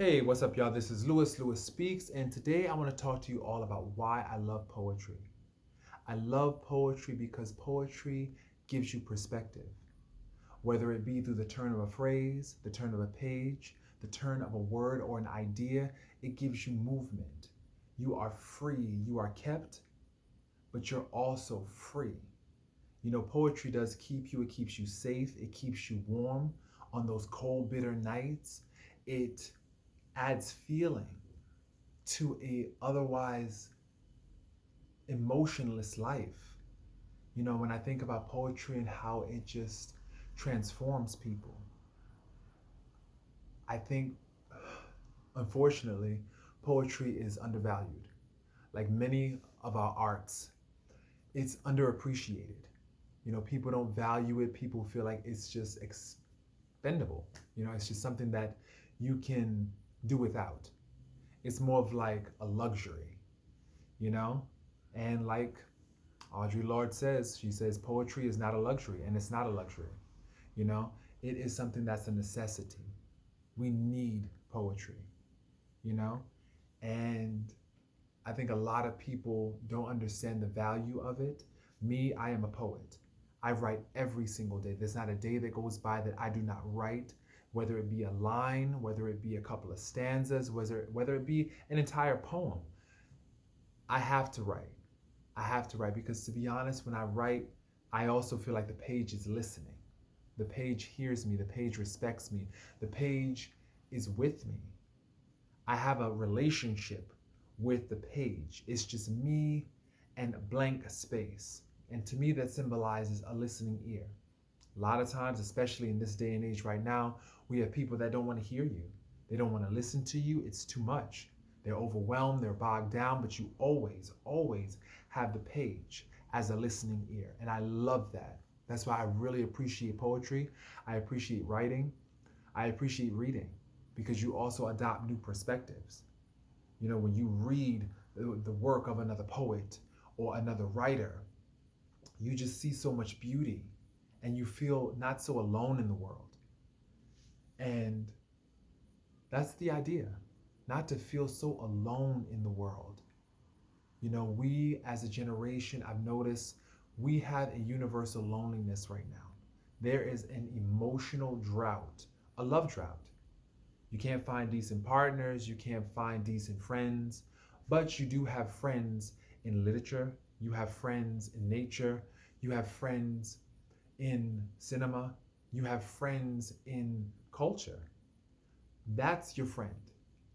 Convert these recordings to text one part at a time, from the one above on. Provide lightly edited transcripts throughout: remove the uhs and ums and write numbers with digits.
Hey, what's up, y'all? This is Lewis Speaks, and today I want to talk to you all about why I love poetry. I love poetry because poetry gives you perspective, whether it be through the turn of a phrase, the turn of a page, the turn of a word or an idea. It gives you movement. You are free, you are kept, but you're also free. Poetry does keep you, it keeps you safe, it keeps you warm on those cold, bitter nights. It adds feeling to a otherwise emotionless life. When I think about poetry and how it just transforms people, I think, unfortunately, poetry is undervalued. Like many of our arts, it's underappreciated. People don't value it. People feel like it's just expendable. It's just something that you can do without. It's more of like a luxury, you know? And like Audre Lorde says, she says, poetry is not a luxury, and it's not a luxury. You know, it is something that's a necessity. We need poetry, you know? And I think a lot of people don't understand the value of it. Me, I am a poet. I write every single day. There's not a day that goes by that I do not write, whether it be a line, whether it be a couple of stanzas, whether it be an entire poem. I have to write. I have to write because, to be honest, when I write, I also feel like the page is listening. The page hears me, the page respects me, the page is with me. I have a relationship with the page. It's just me and blank space. And to me, that symbolizes a listening ear. A lot of times, especially in this day and age right now, we have people that don't want to hear you. They don't want to listen to you. It's too much. They're overwhelmed, they're bogged down, but you always, always have the page as a listening ear. And I love that. That's why I really appreciate poetry. I appreciate writing. I appreciate reading because you also adopt new perspectives. When you read the work of another poet or another writer, you just see so much beauty and you feel not so alone in the world. And that's the idea, not to feel so alone in the world. We as a generation, I've noticed we have a universal loneliness right now. There is an emotional drought, a love drought. You can't find decent partners, you can't find decent friends, but you do have friends in literature, you have friends in nature, you have friends in cinema, you have friends in culture. That's your friend.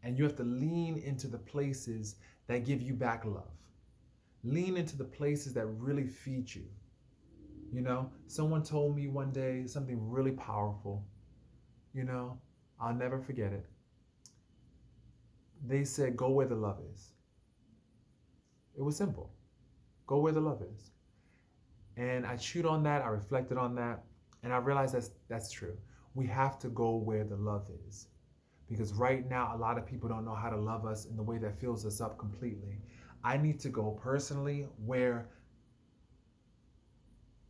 And you have to lean into the places that give you back love. Lean into the places that really feed you. Someone told me one day something really powerful. You know, I'll never forget it. They said, go where the love is. It was simple. Go where the love is. And I chewed on that, I reflected on that, and I realized that's true. We have to go where the love is. Because right now, a lot of people don't know how to love us in the way that fills us up completely. I need to go personally where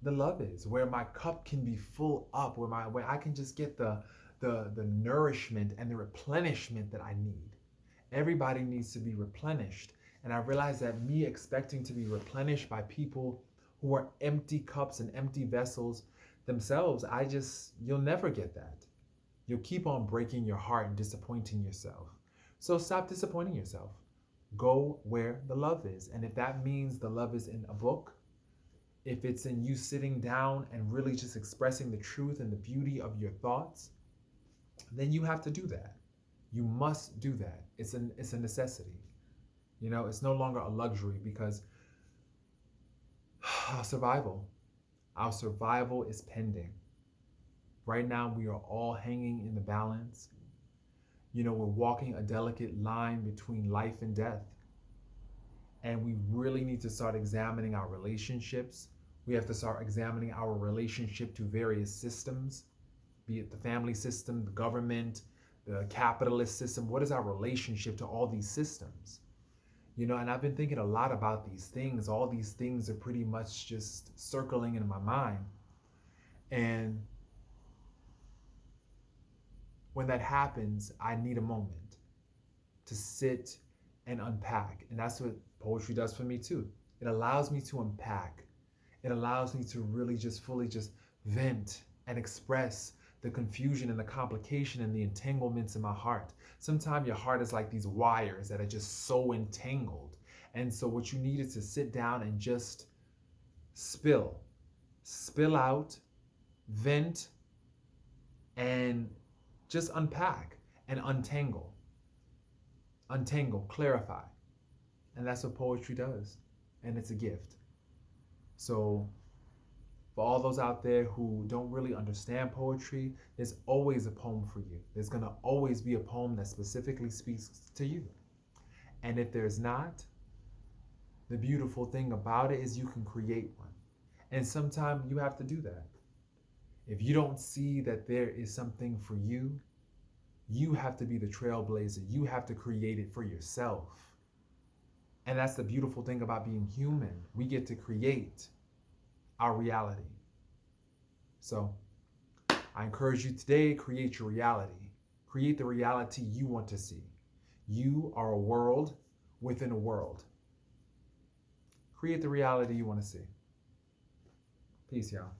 the love is, where my cup can be full up, where I can just get the nourishment and the replenishment that I need. Everybody needs to be replenished. And I realize that me expecting to be replenished by people who are empty cups and empty vessels themselves, you'll never get that. You'll keep on breaking your heart and disappointing yourself. So stop disappointing yourself. Go where the love is. And if that means the love is in a book, if it's in you sitting down and really just expressing the truth and the beauty of your thoughts, then you have to do that. You must do that. It's a necessity. It's no longer a luxury because our survival, our survival is pending. Right now, we are all hanging in the balance. We're walking a delicate line between life and death. And we really need to start examining our relationships. We have to start examining our relationship to various systems, be it the family system, the government, the capitalist system. What is our relationship to all these systems? And I've been thinking a lot about these things. All these things are pretty much just circling in my mind. And when that happens, I need a moment. to sit and unpack. And that's what poetry does for me too. It allows me to unpack. It allows me to really just fully just vent and express the confusion and the complication and the entanglements in my heart. Sometimes your heart is like these wires that are just so entangled. And so what you need is to sit down and just spill out, vent, and just unpack and untangle, clarify. And that's what poetry does. And it's a gift. So for all those out there who don't really understand poetry, there's always a poem for you. There's going to always be a poem that specifically speaks to you. And if there's not, the beautiful thing about it is you can create one. And sometimes you have to do that. If you don't see that there is something for you, you have to be the trailblazer. You have to create it for yourself. And that's the beautiful thing about being human. We get to create our reality. So I encourage you today, create your reality. Create the reality you want to see. You are a world within a world. Create the reality you want to see. Peace, y'all.